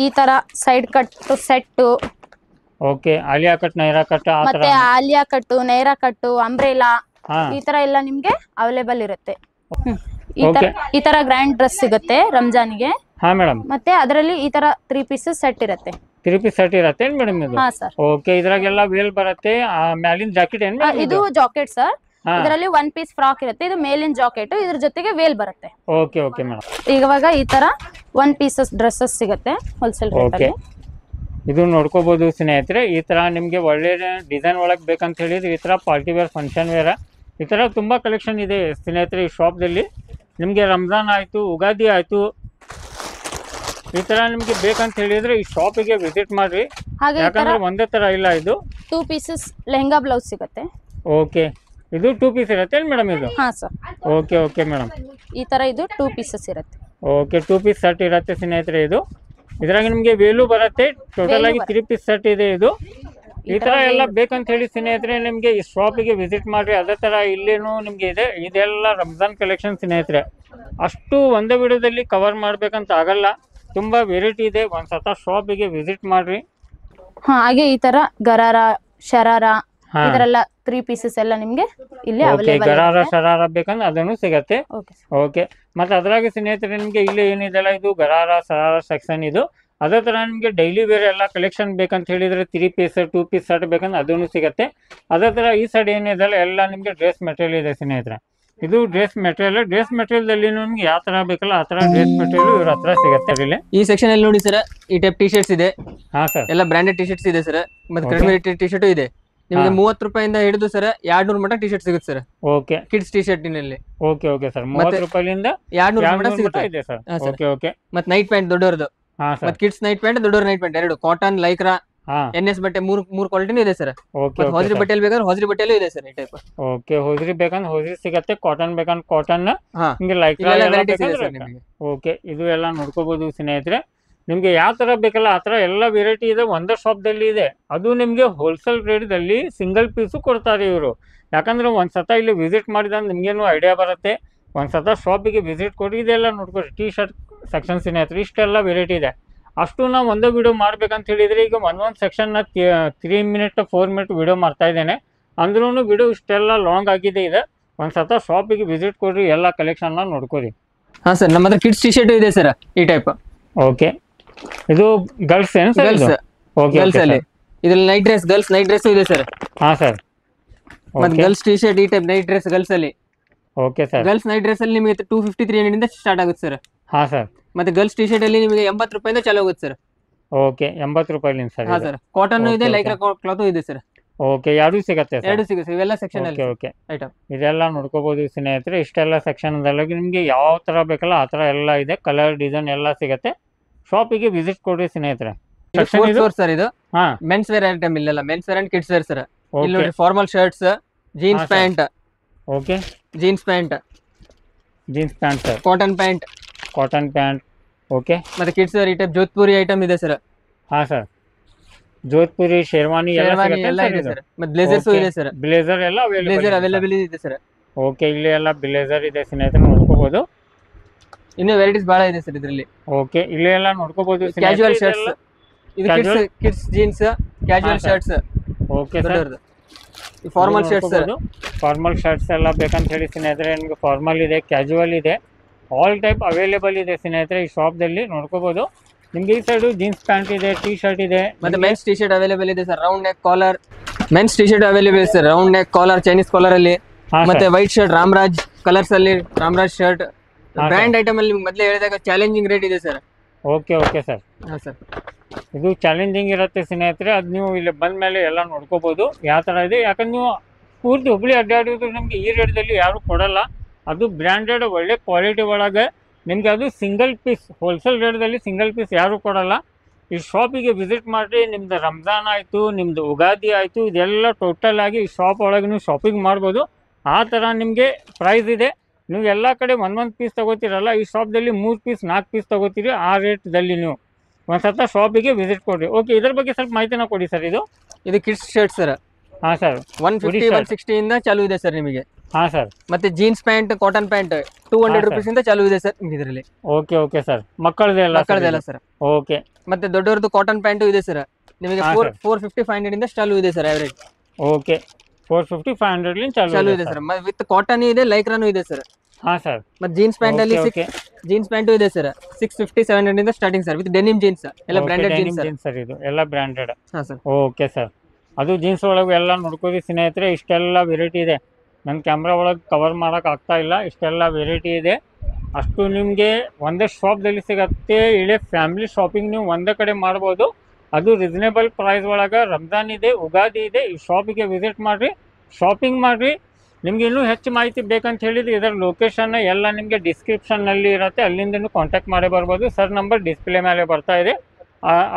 ಈ ತರ side cut set. Okay, Alia cut, Naira cut, ಮತ್ತೆ ಆಲಿಯಾ ಕಟ್ಟು, ನೈರಾ ಕಟ್ಟು, ಅಂಬ್ರೆಲಾ ಈ ತರ ಎಲ್ಲ ನಿಮ್ಗೆ ಅವೈಲೇಬಲ್ ಇರುತ್ತೆ. ಈ ತರ ಗ್ರ್ಯಾಂಡ್ ಡ್ರೆಸ್ ಸಿಗುತ್ತೆ ರಂಜಾನ್ಗೆ. ಹಾ ಮೇಡಮ್. ಮತ್ತೆ ಅದರಲ್ಲಿ ಈ ತರ 3 ಪೀಸಸ್ ಸೆಟ್ ಇರುತ್ತೆ. 3 ಪೀಸ್ ಸೆಟ್ ಇರುತ್ತೆ ಮೇಡಮ್ ಇದು? ಹಾ ಸರ್. ಓಕೆ, ಇದ್ರಾಗೆಲ್ಲ ವೇಲ್ ಬರುತ್ತೆ. ಮ್ಯಾಲಿನ ಜಾಕೆಟ್ ಏನ್? ಇದು ಜಾಕೆಟ್ ಸರ್. ಇದರಲ್ಲಿ 1 ಪೀಸ್ ಫ್ರಾಕ್ ಇರುತ್ತೆ. ಇದು ಮೇಲಿನ ಜಾಕೆಟ್, ಇದ್ರ ಜೊತೆಗೆ ವೇಲ್ ಬರುತ್ತೆ. Okay okay madam. ಇವಾಗ ಈ ತರ 1 ಪೀಸಸ್ ಡ್ರೆಸ್ಸಸ್ ಸಿಗುತ್ತೆ ಹೋಲ್ಸೇಲ್ ರೇಟ್ ಅಲ್ಲಿ. ಇದು ನೋಡ್ಕೋಬಹುದು ಸ್ನೇಹಿತರೆ. ಈ ತರ ನಿಮ್ಗೆ ಒಳ್ಳೆ ಡಿಸೈನ್ ಒಳಗೆ ಬೇಕಂತ ಹೇಳಿದ್ರೆ ಈ ತರ ಪಾರ್ಟಿ ವೇರ್, ಫಂಕ್ಷನ್ ವೇರ್, ಈ ತರ ತುಂಬಾ ಕಲೆಕ್ಷನ್ ಇದೆ ಸ್ನೇಹಿತರೆ ಈ ಶಾಪ್ದಲ್ಲಿ. ನಿಮ್ಗೆ ರಂಜಾನ್ ಆಯ್ತು, ಉಗಾದಿ ಆಯ್ತು, ಈ ತರ ನಿಮ್ಗೆ ಬೇಕಂತ ಹೇಳಿದ್ರೆ ಈ ಶಾಪಿಗೆ ವಿಸಿಟ್ ಮಾಡ್ರಿ. ಯಾಕಂದ್ರೆ ಒಂದೇ ತರ ಇಲ್ಲ. ಇದು 2 ಪೀಸಸ್ ಲೆಹಂಗಾ ಬ್ಲೌಸ್ ಸಿಗುತ್ತೆ. ಓಕೆ, ಇದು 2 ಪೀಸ್ ಇರುತ್ತೆ ಮೇಡಮ್ ಇದು? ಹಾ ಸರ್. Okay okay madam. ಈ ತರ ಇದು 2 ಪೀಸಸ್ ಇರುತ್ತೆ. ಓಕೆ, 2 ಪೀಸ್ ಸೆಟ್ ಇರುತ್ತೆ ಸ್ನೇಹಿತರೆ ಇದು. ಇದ್ರಾಗ ನಿಮ್ಗೆ ವೇಲು ಬರುತ್ತೆ. ಟೋಟಲ್ ಆಗಿ 3 ಪೀಸ್ ಸೆಟ್ ಇದೆ ಇದು. ಈ ತರ ಎಲ್ಲ ಬೇಕಂತ ಹೇಳಿ ಸ್ನೇಹಿತರೆ ನಿಮ್ಗೆ ಈ ಶಾಪಿಗೆ ವಿಸಿಟ್ ಮಾಡ್ರಿ. ಅದೇ ತರ ಇಲ್ಲೇನು ನಿಮ್ಗೆ ಇದೆ. ಇದೆಲ್ಲ ರಂಜಾನ್ ಕಲೆಕ್ಷನ್ ಸ್ನೇಹಿತರೆ. ಅಷ್ಟು ಒಂದೇ ವಿಡಿಯೋದಲ್ಲಿ ಕವರ್ ಮಾಡ್ಬೇಕಂತ ಆಗಲ್ಲ, ತುಂಬಾ ವೆರೈಟಿ ಇದೆ. ಒಂದ್ಸತ ಶಾಪಿಗೆ ವಿಸಿಟ್ ಮಾಡ್ರಿ. ಹಾಗೆ ಈ ತರ ಗರಾರ, ಶರಾರ ಇದರೆಲ್ಲ 3 ಪೀಸಸ್ ಎಲ್ಲ ನಿಮ್ಗೆ ಇಲ್ಲಿ ಅವೈಲೇಬಲ್. ಗರಾರ, ಶರಾರ ಬೇಕಂದ್ರೆ ಅದನ್ನು ಸಿಗತ್ತೆ. ಓಕೆ, ಮತ್ತೆ ಅದ್ರಾಗ ಸ್ನೇಹಿತರೆ ನಿಮ್ಗೆ ಇಲ್ಲಿ ಏನಿದೆಲ್ಲ ಇದು ಗರಾರ, ಶರಾರ ಸೆಕ್ಷನ್ ಇದು. ಅದೇ ತರ ನಿಮ್ಗೆ ಡೈಲಿ ವೇರ್ ಎಲ್ಲ ಕಲೆಕ್ಷನ್ ಬೇಕಂತ ಹೇಳಿದ್ರೆ 3 ಪೀಸ್ 2 ಪೀಸ್ ಸೆಟ್ ಬೇಕಂದ್ರೆ ಅದನ್ನು ಸಿಗತ್ತೆ. ಅದೇ ತರ ಈ ಸೈಡ್ ಏನಿದೆಲ್ಲ ಎಲ್ಲ ನಿಮ್ಗೆ ಡ್ರೆಸ್ ಮೆಟೀರಿಯಲ್ ಇದೆ ಸ್ನೇಹಿತರೆ. ಇದು ಡ್ರೆಸ್ ಮೆಟೀರಿಯಲ್ ದಲ್ಲಿ ನಿಮ್ಗೆ ಯಾವ ತರ ಬೇಕಲ್ಲ ಆ ತರ ಡ್ರೆಸ್ ಮೆಟೀರಿಯಲ್ ಇವ್ರ ಹತ್ರ ಸಿಗತ್ತೆ. ಈ ಸೆಕ್ಷನ್ ಅಲ್ಲಿ ನೋಡಿ ಸರ್, ಈ ಟೈಪ್ ಟಿ ಶರ್ಟ್ಸ್ ಇದೆ. ಹಾ ಸರ್. ಎಲ್ಲ ಬ್ರಾಂಡೆಡ್ ಟಿ ಶರ್ಟ್ಸ್ ಇದೆ ಸರ್. ಮತ್ತೆ ಕಡಿಮೆ ರೇಟ್ ಟಿ ಶರ್ಟ್ ಇದೆ. ನಿಮಗೆ 30 ರೂಪಾಯಿಂದ ಹಿಡಿದು ಸರ್ 200 ಮಟ್ಟ ಟಿ ಶರ್ಟ್ ಸಿಗುತ್ತೆ sir. Okay, kids T shirt ನಲ್ಲಿ. Okay okay sir. 30 ರೂಪಾಯಿಯಿಂದ 200 ಮಟ್ಟ ಸಿಗುತ್ತೆ ಇದೆ ಸರ್. Okay okay. ಮತ್ತೆ ನೈಟ್ ಪ್ಯಾಂಟ್ ದೊಡ್ಡವರದು, ಮತ್ತೆ ಕಿಡ್ಸ್ ನೈಟ್ ಪ್ಯಾಂಟ್, ದೊಡ್ಡವರ ನೈಟ್ ಪ್ಯಾಂಟ್ ಎರಡು. ಕಾಟನ್, ಲೈಕ್ರಾ, NS ಬಟ್ಟೆ ಮೂರು ಕ್ವಾಲಿಟಿನೂ ಇದೆ ಸರ್. ಹೋಜ್ರಿ ಬಟ್ಟೆಯಲ್ಲಿ ಬೇಕಾದ್ರೆ ಹೋಜ್ರಿ ಬಟ್ಟೆಲ್ಲೂ ಇದೆ ಸರ್ ಈ ಟೈಪ್. ಓಕೆ, ಹೋಜ್ರಿ ಬೇಕಂದ್ರೆ ಹೋಜ್ರಿ ಸಿಗತ್ತೆ, ಕಾಟನ್ ಬೇಕಂದ್ರೆ ಕಾಟನ್, ನಿಮ್ಗೆ ಲೈಕ್ರಾ ಓಕೆ. ಇದು ಎಲ್ಲ ನೋಡ್ಕೋಬಹುದು ಸ್ನೇಹಿತರೆ. ನಿಮ್ಗೆ ಯಾವ ತರ ಬೇಕಲ್ಲ ಆ ತರ ಎಲ್ಲ ವೆರೈಟಿ ಇದೆ ಒಂದೇ ಶಾಪ್ದಲ್ಲಿ ಇದೆ. ಅದು ನಿಮ್ಗೆ ಹೋಲ್ಸೇಲ್ ರೇಟ್ದಲ್ಲಿ ಸಿಂಗಲ್ ಪೀಸು ಕೊಡ್ತಾರೆ ಇವರು. ಯಾಕಂದ್ರೆ ಒಂದ್ಸತ ಇಲ್ಲಿ ವಿಸಿಟ್ ಮಾಡಿದ್ರೆ ನಿಮ್ಗೇನು ಐಡಿಯಾ ಬರುತ್ತೆ. ಒಂದ್ಸತ ಶಾಪಿಗೆ ವಿಸಿಟ್ ಕೊಡಿ. ಇದೆಲ್ಲ ನೋಡ್ಕೊಡಿ ಟಿ ಶರ್ಟ್ ಸೆಕ್ಷನ್ ಸ್ನೇಹಿತರೆ. ಇಷ್ಟೆಲ್ಲ ವೆರೈಟಿ ಇದೆ. ಅಷ್ಟು ನಾವು ಒಂದೇ ವಿಡಿಯೋ ಮಾಡ್ಬೇಕಂತ ಹೇಳಿದ್ರೆ ಈಗ ಒಂದೊಂದು ಸೆಕ್ಷನ್ನ 3 ಮಿನಿಟ್ 4 ಮಿನಿಟ್ ವಿಡಿಯೋ ಮಾಡ್ತಾ ಇದ್ದೇನೆ. ಅಂದ್ರೂ ವಿಡಿಯೋ ಇಷ್ಟೆಲ್ಲ ಲಾಂಗ್ ಆಗಿದೆ ಇದೆ. ಒಂದ್ಸತ ಶಾಪಿಗೆ ವಿಸಿಟ್ ಕೊಡ್ರಿ, ಎಲ್ಲ ಕಲೆಕ್ಷನ್ನ ನೋಡ್ಕೊರಿ. ಹಾ ಸರ್, ನಮ್ಮ ಹತ್ರ ಕಿಡ್ಸ್ ಟಿ ಶರ್ಟ್ ಇದೆ ಸರ್ ಈ ಟೈಪ್. ಓಕೆ, ಇದು ಗರ್ಲ್ಸ್ ಏನು ಸರ್? ಗರ್ಲ್ಸ್ ಓಕೆ ಗರ್ಲ್ಸ್ ಅಲ್ಲಿ ಇದ್ರಲ್ಲಿ night dress, girls night dress ಇದೆ ಸರ್. ಹಾ ಸರ್. ಮತ್ತೆ ಗರ್ಲ್ಸ್ ಟಿ ಶರ್ಟ್ ಈ ಟೈಪ್ ನೈಟ್ ಡ್ರೆಸ್ ಗರ್ಲ್ಸ್ ಅಲ್ಲಿ. Okay sir. Girls night dress ಅಲ್ಲಿ ನಿಮಗೆ 250 300 ಇಂದ ಸ್ಟಾರ್ಟ್ ಆಗುತ್ತೆ ಸರ್. ಹಾ ಸರ್. ಮತ್ತೆ ಗರ್ಲ್ಸ್ ಟಿ ಶರ್ಟ್ ಅಲ್ಲಿ ನಿಮಗೆ 80 ರೂಪಾಯಿಂದ ಚಾಲು ಆಗುತ್ತೆ ಸರ್. ಓಕೆ 80 ರೂಪಾಯಿಲಿಂದ ಸರ್. ಹಾ ಸರ್. ಕಾಟನ್ ಇದೆ, ಲೈಕ್ರಾ ಕ್ಲಾತ್ ಇದೆ ಸರ್. ಓಕೆ ಎರಡು ಸಿಗತ್ತೆ ಸರ್? ಎರಡು ಸಿಗುತ್ತೆ ಇವೆಲ್ಲ ಸೆಕ್ಷನ್ ಅಲ್ಲಿ. ಓಕೆ ಐಟಮ್ ಇದೆಲ್ಲ ನೋಡ್ಕೋಬಹುದು ಸ್ನೇಹಿತರೆ. ಇಷ್ಟೆಲ್ಲ ಸೆಕ್ಷನ್ ಅಲ್ಲಿ ನಿಮ್ಗೆ ಯಾವ ತರ ಬೇಕಲ್ಲ ಆ ತರ ಎಲ್ಲ ಇದೆ. ಕಲರ್ ಡಿಸೈನ್ ಎಲ್ಲ ಸಿಗತ್ತೆ. ಶಾಪಿಗೆ ವಿಸಿಟ್ ಕೊಡ್ರಿ ಸ್ನೇಹಿತರೆ. ಸರ್ ಇದು ಮೆನ್ಸ್ ವೇರ್ ಐಟಮ್ ಇಲ್ಲೆಲ್ಲ men's wear and kids wear sir. ಇಲ್ಲಿ ನೋಡಿ formal shirts, jeans pant. Okay jeans pant sir. Cotton pant. Okay ಮತ್ತೆ ಕಿಡ್ಸ್ ವೇರ್ ಈ ಟೈಪ್ ಜೋಧ್ಪುರಿ ಐಟಮ್ ಇದೆ ಸರ್. ಹಾ ಸರ್. ಜೋಧ್ಪುರಿ ಶೇರ್ವಾನಿ ಎಲ್ಲ ಇದೆ ಸರ್. ಮತ್ತೆ ಬ್ಲೇಸರ್ಸ್ ಇದೆ ಸರ್. ಬ್ಲೇಸರ್ ಎಲ್ಲ ಅವೈಲೇಬಲ್ ಇದೆ ಸರ್. ಓಕೆ ಇಲ್ಲಿ ಎಲ್ಲ ಬ್ಲೇಸರ್ ಇದೆ ಸ್ನೇಹಿತರೆ, ನೋಡ್ಕೋಬಹುದು. ಇನ್ನು ವೆರೈಟೀಸ್ ಬಹಳ ಇದೆ ಸರ್ ಇದರಲ್ಲಿ. ಓಕೆ ಇಲ್ಲಿ ಎಲ್ಲ ನೋಡ್ಕೋಬಹುದು. ಕ್ಯಾಶುವಲ್ ಶರ್ಟ್ಸ್, ಇದು kids jeans casual shirts. Okay sir. Formal shirts sir. Formal shirts ಎಲ್ಲ ಬೇಕಂತ ಹೇಳಿ ಸ್ನೇಹಿತರೆ ನಿಮಗೆ ಫಾರ್ಮಲ್ ಇದೆ, ಕ್ಯಾಶುವಲ್ ಇದೆ, ಆಲ್ ಟೈಪ್ ಅವೈಲೇಬಲ್ ಇದೆ ಸ್ನೇಹಿತರೆ ಈ ಶಾಪ್ದಲ್ಲಿ ನೋಡ್ಕೋಬಹುದು. ನಿಮ್ಗೆ ಈ ಸೈಡ್ ಜೀನ್ಸ್ ಪ್ಯಾಂಟ್ ಇದೆ, ಟಿ ಶರ್ಟ್ ಇದೆ, ಮತ್ತೆ ಮೆನ್ಸ್ ಟಿ ಶರ್ಟ್ ಅವೈಲೇಬಲ್ ಇದೆ sir. Round neck collar men's T shirt available ಇದೆ sir. Round neck collar Chinese collar ಅಲ್ಲಿ. ಮತ್ತೆ ವೈಟ್ ಶರ್ಟ್ ರಾಮರಾಜ್ ಕಲರ್ಸ್ ಅಲ್ಲಿ, ರಾಮರಾಜ್ ಶರ್ಟ್ ಬ್ರ್ಯಾಂಡ್ ಐಟಮ್ ಅಲ್ಲಿ ಮೊದಲೇ ಹೇಳಿದಾಗ ಚಾಲೆಂಜಿಂಗ್ ರೇಟ್ ಇದೆ ಸರ್. Okay sir. ಹಾ ಸರ್. ಇದು ಚಾಲೆಂಜಿಂಗ್ ಇರುತ್ತೆ ಸ್ನೇಹಿತರೆ. ಅದು ನೀವು ಇಲ್ಲಿ ಬಂದ ಮೇಲೆ ಎಲ್ಲ ನೋಡ್ಕೋಬಹುದು ಯಾವ ತರ ಇದೆ. ಯಾಕಂದ್ರೆ ನೀವು ಪೂರ್ತಿ ಹುಬ್ಳಿ ಅಡ್ಡಾಡಿದ್ರು ನಿಮ್ಗೆ ಈ ರೇಟ್ದಲ್ಲಿ ಯಾರು ಕೊಡಲ್ಲ. ಅದು ಬ್ರ್ಯಾಂಡೆಡ್ ಒಳ್ಳೆ ಕ್ವಾಲಿಟಿ ಒಳಗೆ ನಿಮ್ಗೆ ಅದು ಸಿಂಗಲ್ ಪೀಸ್ ಹೋಲ್ಸೇಲ್ ರೇಟ್ದಲ್ಲಿ ಸಿಂಗಲ್ ಪೀಸ್ ಯಾರು ಕೊಡಲ್ಲ. ಈ ಶಾಪಿಗೆ ವಿಸಿಟ್ ಮಾಡಿರಿ. ನಿಮ್ದು ರಂಜಾನ್ ಆಯಿತು, ನಿಮ್ಮದು ಉಗಾದಿ ಆಯಿತು, ಇದೆಲ್ಲ ಟೋಟಲ್ ಆಗಿ ಈ ಶಾಪ್ ಒಳಗೆ ನೀವು ಶಾಪಿಂಗ್ ಮಾಡ್ಬೋದು. ಆ ಥರ ನಿಮಗೆ ಪ್ರೈಸ್ ಇದೆ. ನೀವು ಎಲ್ಲ ಕಡೆ ಒಂದೊಂದು ಪೀಸ್ ತೊಗೋತೀರಲ್ಲ, ಈ ಶಾಪ್ದಲ್ಲಿ 3 ಪೀಸ್ 4 ಪೀಸ್ ತೊಗೋತೀರಿ. ಆ ರೇಟ್ದಲ್ಲಿ ನೀವು ಒಂದ್ಸತ ಶಾಪಿಗೆ ವಿಸಿಟ್ ಕೊಡ್ರಿ. ಓಕೆ ಇದ್ರ ಬಗ್ಗೆ ಸ್ವಲ್ಪ ಮಾಹಿತಿನ ಕೊಡಿ ಸರ್. ಇದು ಕಿಡ್ಸ್ ಶರ್ಟ್ ಸರ್. ಹಾಂ ಸರ್. 150 160 ಇಂದ ಚಾಲು ಇದೆ ಸರ್ ನಿಮಗೆ. ಹಾಂ ಸರ್. ಮತ್ತೆ jeans pant, cotton pant 200 rupees ಇಂದ ಚಾಲು ಇದೆ ಸರ್ ಇದರಲ್ಲಿ. Okay sir. ಮಕ್ಕಳದೆಲ್ಲ ಸರ್. ಓಕೆ. ಮತ್ತೆ ದೊಡ್ಡವರದ್ದು ಕಾಟನ್ ಪ್ಯಾಂಟು ಇದೆ ಸರ್. ನಿಮಗೆ 450 500 ಇಂದ ಚಾಲು ಇದೆ ಸರ್ ಅವರೇಜ್. ಓಕೆ 450 500 ಚಾಲು ಇದೆ ಸರ್. ವಿತ್ ಕಾಟನ್ ಇದೆ, ಲೈಕ್ರಾನು ಇದೆ ಸರ್. ಹಾಂ ಸರ್. ಮತ್ತೆ ಜೀನ್ಸ್ ಪ್ಯಾಂಟ್ ಅಲ್ಲಿ ಜೀನ್ಸ್ ಪ್ಯಾಂಟು ಇದೆ ಸರ್. 650 700 ಇಂದ starting sir. With denim jeans ಎಲ್ಲ ಬ್ರಾಂಡೆಡ್ ಜೀನ್ಸ್ ಸರ್. ಇದು ಎಲ್ಲ ಬ್ರಾಂಡೆಡ್. ಹಾಂ ಸರ್. Okay sir. ಅದು ಜೀನ್ಸ್ ಒಳಗೆ ಎಲ್ಲ ನೋಡ್ಕೋರಿ ಸ್ನೇಹಿತರೆ. ಇಷ್ಟೆಲ್ಲ ವೆರೈಟಿ ಇದೆ. ನನ್ನ ಕ್ಯಾಮ್ರಾ ಒಳಗೆ ಕವರ್ ಮಾಡೋಕೆ ಆಗ್ತಾ ಇಲ್ಲ. ಇಷ್ಟೆಲ್ಲ ವೆರೈಟಿ ಇದೆ. ಅಷ್ಟು ನಿಮಗೆ ಒಂದೇ ಶಾಪ್ದಲ್ಲಿ ಸಿಗುತ್ತೆ. ಇಡೀ ಫ್ಯಾಮಿಲಿ ಶಾಪಿಂಗ್ ನೀವು ಒಂದೇ ಕಡೆ ಮಾಡ್ಬೋದು. ಅದು ರೀಸನೇಬಲ್ ಪ್ರೈಸ್ ಒಳಗೆ. ರಂಜಾನ್ ಇದೆ, ಉಗಾದಿ ಇದೆ. ಈ ಶಾಪಿಗೆ ವಿಸಿಟ್ ಮಾಡಿರಿ, ಶಾಪಿಂಗ್ ಮಾಡಿರಿ. ನಿಮ್ಗೆ ಇನ್ನೂ ಹೆಚ್ಚು ಮಾಹಿತಿ ಬೇಕಂತ ಹೇಳಿದ್ರೆ ಇದರ ಲೊಕೇಶನ್ ಎಲ್ಲ ನಿಮಗೆ ಡಿಸ್ಕ್ರಿಪ್ಷನ್ನಲ್ಲಿ ಇರುತ್ತೆ. ಅಲ್ಲಿಂದ ಕಾಂಟ್ಯಾಕ್ಟ್ ಮಾಡಿ ಬರ್ಬೋದು. ಸರ್ ನಂಬರ್ ಡಿಸ್ಪ್ಲೇ ಮೇಲೆ ಬರ್ತಾ ಇದೆ.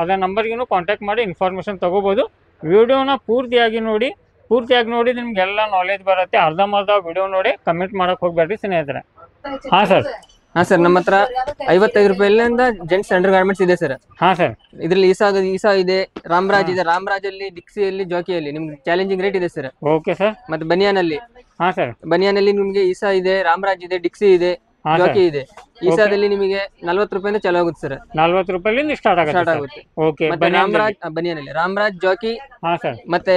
ಅದ ನಂಬರ್ಗೂ ಕಾಂಟ್ಯಾಕ್ಟ್ ಮಾಡಿ ಇನ್ಫಾರ್ಮೇಷನ್ ತೊಗೋಬೋದು. ವಿಡಿಯೋನ ಪೂರ್ತಿಯಾಗಿ ನೋಡಿ ನಿಮ್ಗೆಲ್ಲ ನಾಲೆಜ್ ಬರುತ್ತೆ. ಅರ್ಧಂಬರ್ಧ ವಿಡಿಯೋ ನೋಡಿ ಕಮೆಂಟ್ ಮಾಡೋಕೆ ಹೋಗ್ಬೇಡ್ರಿ ಸ್ನೇಹಿತರೆ. ಹಾಂ ಸರ್. ಹಾಂ ಸರ್. ನಮ್ಮ ಹತ್ರ 55 ರೂಪಾಯಿಲಿಂದ ಜೆಂಟ್ಸ್ ಅಂಡರ್ ಗಾರ್ಮೆಂಟ್ಸ್ ಇದೆ ಸರ್. ಹಾಂ ಸರ್. ಇದರಲ್ಲಿ ಈಸಾ ಇದೆ, ರಾಮರಾಜ್ ಇದೆ. ರಾಮರಾಜಲ್ಲಿ, ಡಿಕ್ಸಿಯಲ್ಲಿ, ಜಾಕಿಯಲ್ಲಿ ನಿಮ್ಗೆ ಚಾಲೆಂಜಿಂಗ್ ರೇಟ್ ಇದೆ ಸರ್. Okay sir. ಮತ್ತೆ ಬನಿಯಾನಲ್ಲಿ. ಹಾಂ ಸರ್. ಬನಿಯಾನಲ್ಲಿ ನಿಮಗೆ ಈಸಾ ಇದೆ, ರಾಮರಾಜ್ ಇದೆ, ಡಿಕ್ಸಿ ಇದೆ, ಜಾಕಿ ಇದೆ. ಈಸಾದಲ್ಲಿ ನಿಮಗೆ 40 ರೂಪಾಯಿಂದ ಚಾಲು ಆಗುತ್ತೆ ಸರ್. 40 ರೂಪಾಯಿಲಿಂದ ಸ್ಟಾರ್ಟ್ ಆಗುತ್ತೆ. ಓಕೆ. ರಾಮರಾಜ್ ಬನಿಯಾನಲ್ಲಿ ರಾಮರಾಜ್ ಜಾಕಿ. ಹಾಂ ಸರ್. ಮತ್ತೆ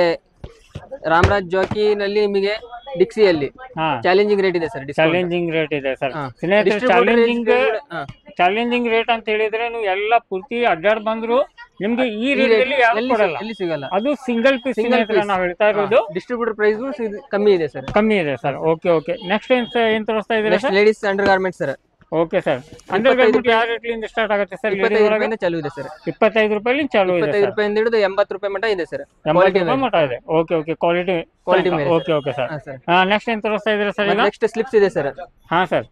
ರಾಮರಾಜ್ ಜಾಕಿನಲ್ಲಿ ನಿಮಗೆ ಡಿಕ್ಸಿಯಲ್ಲಿ ಚಾಲೆಂಜಿಂಗ್ ರೇಟ್ ಇದೆ ಸರ್. ಚಾಲೆಂಜಿಂಗ್ ರೇಟ್ ಇದೆ ಸರ್. ಚಾಲೆಂಜಿಂಗ್ ರೇಟ್ ಅಂತ ಹೇಳಿದ್ರೆ ನೀವು ಎಲ್ಲ ಪೂರ್ತಿ ಅಡ್ಡಾಡ್ ಬಂದ್ರು ನಿಮ್ಗೆ ಈ ರೇಟಲ್ಲಿ ಯಾರು ಕೊಡಲ್ಲ, ಎಲ್ಲಿ ಸಿಗಲ್ಲ. ಅದು ಸಿಂಗಲ್ ಪೀಸ್ ನಾವು ಹೇಳ್ತಾ ಇರೋದು. ಡಿಸ್ಟ್ರಿಬ್ಯೂಟರ್ ಪ್ರೈಸ್ ಕಮ್ಮಿ ಇದೆ ಸರ್. ಓಕೆ. ನೆಕ್ಸ್ಟ್ ಏನ್ ತೋರಿಸ್ತಾ ಇದ್ದೀರಾ sir? Ladies under garments sir. Okay sir. Under garment ಯಾವ ರೇಟ್ಲಿಂದ ಸ್ಟಾರ್ಟ್ ಆಗುತ್ತೆ ಸರ್? 25 ರೂಪಾಯಿಂದ ಚಾಲು ಇದೆ ಸರ್. 25 ರೂಪಾಯಿಲಿಂದ ಚಾಲು ಇದೆ. 25 ರೂಪಾಯಿಂದ ಹಿಡಿದು 80 ರೂಪಾಯಿ ಮಟ ಇದೆ ಸರ್. 80 ರೂಪಾಯಿ ಮಟ ಇದೆ. ಓಕೆ. ಕ್ವಾಲಿಟಿ ಮೇಲೆ. Okay sir. ನೆಕ್ಸ್ಟ್ ಏನ್ ತೋರಿಸ್ತಾ ಇದ್ದೀರಾ ಸರ್? ನೆಕ್ಸ್ಟ್ ಸ್ಲಿಪ್ಸ್ ಇದೆ ಸರ್. ಹಾಂ ಸರ್.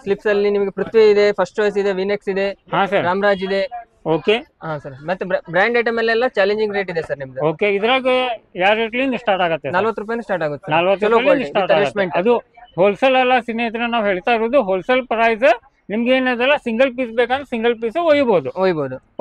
ಸ್ಲಿಪ್ಸ್ ಅಲ್ಲಿ ನಿಮಗೆ ಪೃಥ್ವಿ ಇದೆ, ಫಸ್ಟ್ ಚಾಯ್ಸ್ ಇದೆ, ವಿನೆಕ್ಸ್ ಇದೆ. ಹಾಂ ಸರ್. ರಾಮರಾಜ್ ಇದೆ. ಓಕೆ. ಹಾಂ ಸರ್. ಮತ್ತೆ ಬ್ರ್ಯಾಂಡ್ ಐಟಮ್ ಅಲ್ಲೆಲ್ಲ ಚಾಲೆಂಜಿಂಗ್ ರೇಟ್ ಇದೆ ಸರ್ ನಿಮ್ದು. ಓಕೆ. ಇದ್ರಾಗ ಯಾವ ರೇಟ್ಲಿಂದ ಸ್ಟಾರ್ಟ್ ಆಗುತ್ತೆ? 40 ರೂಪಾಯಿಂದ ಸ್ಟಾರ್ಟ್ ಆಗುತ್ತೆ. 40 ರೂಪಾಯಿಂದ ಸ್ಟಾರ್ಟ್ ಆಗುತ್ತೆ. ಅದು ಹೋಲ್ಸೇಲ್ ಅಲ್ಲ ಸ್ನೇಹಿತರೆ, ನಾವು ಹೇಳ್ತಾ ಇರೋದು ಹೋಲ್ಸೇಲ್ ಪ್ರೈಸ್. ನಿಮ್ಗೆ ಏನದಲ್ಲ ಸಿಂಗಲ್ ಪೀಸ್ ಬೇಕಂದ್ರೆ ಸಿಂಗಲ್ ಪೀಸ್ ಒಯ್ಬೋದು.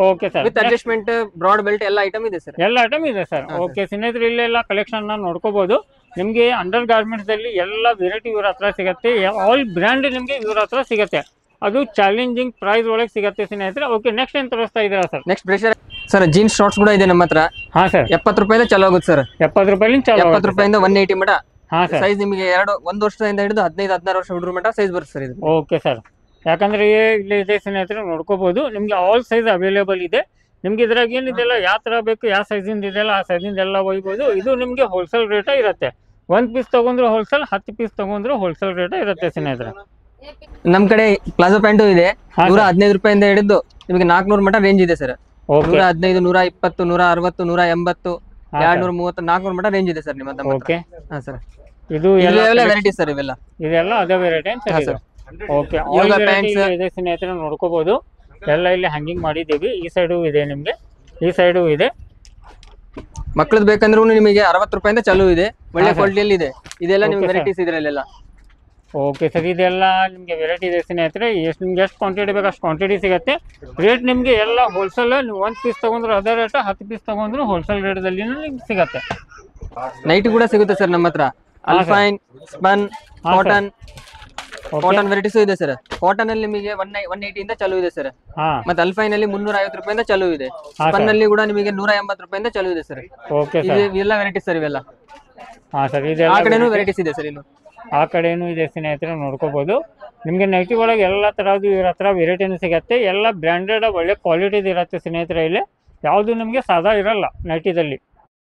Okay sir. With adjustment, broad belt ಎಲ್ಲ ಐಟಮ್ ಇದೆ ಸರ್. ಎಲ್ಲ ಐಟಮ್ ಇದೆ ಸರ್. ಓಕೆ ಸ್ನೇಹಿತರೆ, ಇಲ್ಲೆಲ್ಲ ಕಲೆಕ್ಷನ್ ನೋಡ್ಕೋಬಹುದು. ನಿಮ್ಗೆ ಅಂಡರ್ ಗಾರ್ಮೆಂಟ್ಸ್ ಅಲ್ಲಿ ಎಲ್ಲ ವೆರೈಟಿ ಇವ್ರ ಹತ್ರ ಸಿಗುತ್ತೆ. ಆಲ್ ಬ್ರ್ಯಾಂಡ್ ನಿಮ್ಗೆ ಇವ್ರ ಹತ್ರ ಸಿಗುತ್ತೆ. ಅದು ಚಾಲೆಂಜಿಂಗ್ ಪ್ರೈಸ್ ಒಳಗೆ ಸಿಗುತ್ತೆ ಸ್ನೇಹಿತರೆ. ಓಕೆ. ನೆಕ್ಸ್ಟ್ ಏನ್ ತೋರಿಸ್ತಾ ಇದ್ದೀರಾ sir? Next brassiere sir. Jeans shorts ಕೂಡ ಇದೆ ನಮ್ಮ ಹತ್ರ. ಹಾಂ ಸರ್. 70 ರೂಪಾಯಿಂದ ಚಾಲು ಆಗುತ್ತೆ ಸರ್. 70 ರೂಪಾಯಿಲಿಂದ ಚಾಲು. 70 ರೂಪಾಯಿಂದ 180 ಮಟ. ಹಾಂ ಸರ್. ಸೈಜ್ ನಿಮಗೆ 1 ವರ್ಷದಿಂದ ಹಿಡಿದು 15 16 ವರ್ಷ ಹುಡುಗರು ಮಟ ಸೈಜ್ ಬರುತ್ತೆ ಸರ್ ಇದು. Okay sir. ಯಾಕಂದರೆ ಇಲ್ಲಿ ಇದೆ ಸ್ನೇಹಿತರೆ, ನೋಡ್ಕೋಬೋದು. ನಿಮಗೆ ಆಲ್ ಸೈಜ್ ಅವೈಲೇಬಲ್ ಇದೆ. ನಿಮ್ಗೆ ಇದ್ರಾಗ ಏನಿದೆಲ್ಲ ಯಾವ ಥರ ಬೇಕು, ಯಾವ ಸೈಜಿಂದ ಇದೆಯಲ್ಲ ಆ ಸೈಜಿಂದ ಎಲ್ಲ ಒಯ್ಬೋದು. ಇದು ನಿಮಗೆ ಹೋಲ್ಸೇಲ್ ರೇಟ ಇರುತ್ತೆ. 1 ಪೀಸ್ ತೊಗೊಂಡ್ರು ಹೋಲ್ಸೇಲ್, 10 ಪೀಸ್ ತೊಗೊಂಡ್ರು ಹೋಲ್ಸೇಲ್ ರೇಟ ಇರುತ್ತೆ ಸ್ನೇಹಿತರೆ. ನಮ್ ಕಡೆ ಪ್ಲಾಜೋ ಪ್ಯಾಂಟು ಇದೆ. 115 ರೂಪಾಯಿಂದ ಹಿಡಿದು ನಿಮಗೆ 400 ಮಟ ರೇಂಜ್ ಇದೆ ಸರ್. ಓಕೆ 115, 120, 160, 180, 230, 400 ಮಟ ರೇಂಜ್ ಇದೆ ಸರ್ ನಿಮ್ಮ ಹತ್ರ. ಓಕೆ ಹಾ ಸರ್, ಇದು ಎಲ್ಲ ವೆರೈಟಿ ಸರ್ ಇವೆಲ್ಲ. ಇದೆಲ್ಲ ಅದೇ ವೆರೈಟಿ ಅಂತ ಹಾ ಇದು. ಸರ್. ಓಕೆ ಯೋಗ ಆಲ್ pants. ವೆರೈಟಿ ಇದೆ ಸ್ನೇಹಿತರೆ, ನೋಡ್ಕೋಬೋದು. ಎಲ್ಲ ಇಲ್ಲಿ ಹ್ಯಾಂಗಿಂಗ್ ಮಾಡಿದ್ದೀವಿ. ಈ ಸೈಡು ಇದೆ ನಿಮಗೆ, ಈ ಸೈಡು ಇದೆ. ಮಕ್ಳದ್ ಬೇಕಂದ್ರೂ ನಿಮಗೆ 60 ರೂಪಾಯಿಂದ ಚಾಲೂ ಇದೆ. ಒಳ್ಳೆ ಹಾ ಸರ್. ಕ್ವಾಲಿಟಿಯಲ್ಲಿ ಇದೆ. ಇದೆಲ್ಲ ನಿಮ್ಗೆ Okay, sir. ವೆರೈಟೀಸ್ ಇದ್ರಲ್ಲೆಲ್ಲ. ಓಕೆ ಸರ್, ಇದೆಲ್ಲ ನಿಮಗೆ ವೆರೈಟಿ ಇದೆ ಸ್ನೇಹಿತರೆ. ನಿಮ್ಗೆ ಎಷ್ಟು ಕ್ವಾಂಟಿಟಿ ಬೇಕು ಅಷ್ಟು ಕ್ವಾಂಟಿಟಿ ಸಿಗುತ್ತೆ. ರೇಟ್ ನಿಮಗೆ ಎಲ್ಲ ಹೋಲ್ಸೇಲ್. ನೀವು 1 ಪೀಸ್ ತೊಗೊಂಡ್ರು ಅದೇ ರೇಟ್, 10 ಪೀಸ್ ತೊಗೊಂಡ್ರು ಹೋಲ್ಸೇಲ್ ರೇಟ್ದಲ್ಲಿ ನಿಮ್ಗೆ ಸಿಗುತ್ತೆ. ನೈಟ್ ಕೂಡ ಸಿಗುತ್ತೆ ಸರ್ ನಮ್ಮ ಹತ್ರ. Alpine, spun, cotton, cotton varieties ಇದೆ ಸರ್. ಕಾಟನ್ ಅಲ್ಲಿ ನಿಮಗೆ 180 ಇಂದ ಚಾಲೂ ಇದೆ ಸರ್. ಹಾಂ ಮತ್ತೆ ಅಲ್ಫೈನ್ ಅಲ್ಲಿ 350 ರೂಪಾಯಿಂದ ಚಾಲೂ ಇದೆ. ಸ್ಪನ್ ಅಲ್ಲಿ ಕೂಡ ನಿಮಗೆ 180 ರೂಪಾಯಿಂದ ಚಾಲೂ ಇದೆ ಸರ್. Okay sir. ಇವೆಲ್ಲ ವೆರೈಟೀಸ್ ಸರ್ ಇವೆಲ್ಲ. ಹಾಂ ಸರ್, ಆ ಇದೆಲ್ಲ ಕಡೆನೂ ವೆರೈಟೀಸ್ ಇದೆ ಸರ್ ಇನ್ನು. ಆ ಕಡೆನೂ ಇದೆ ಸ್ನೇಹಿತರೆ, ನೋಡ್ಕೋಬೋದು. ನಿಮಗೆ ನೈಟಿ ಒಳಗೆ ಎಲ್ಲ ಥರದ್ದು ಇವ್ರ ಹತ್ರ ವೆರೈಟಿನೂ ಸಿಗುತ್ತೆ. ಎಲ್ಲ ಬ್ರ್ಯಾಂಡೆಡ್ ಒಳ್ಳೆ ಕ್ವಾಲಿಟಿದು ಇರುತ್ತೆ ಸ್ನೇಹಿತರೆ. ಇಲ್ಲಿ ಯಾವುದು ನಿಮಗೆ ಸಾದಾ ಇರಲ್ಲ ನೈಟಿದಲ್ಲಿ.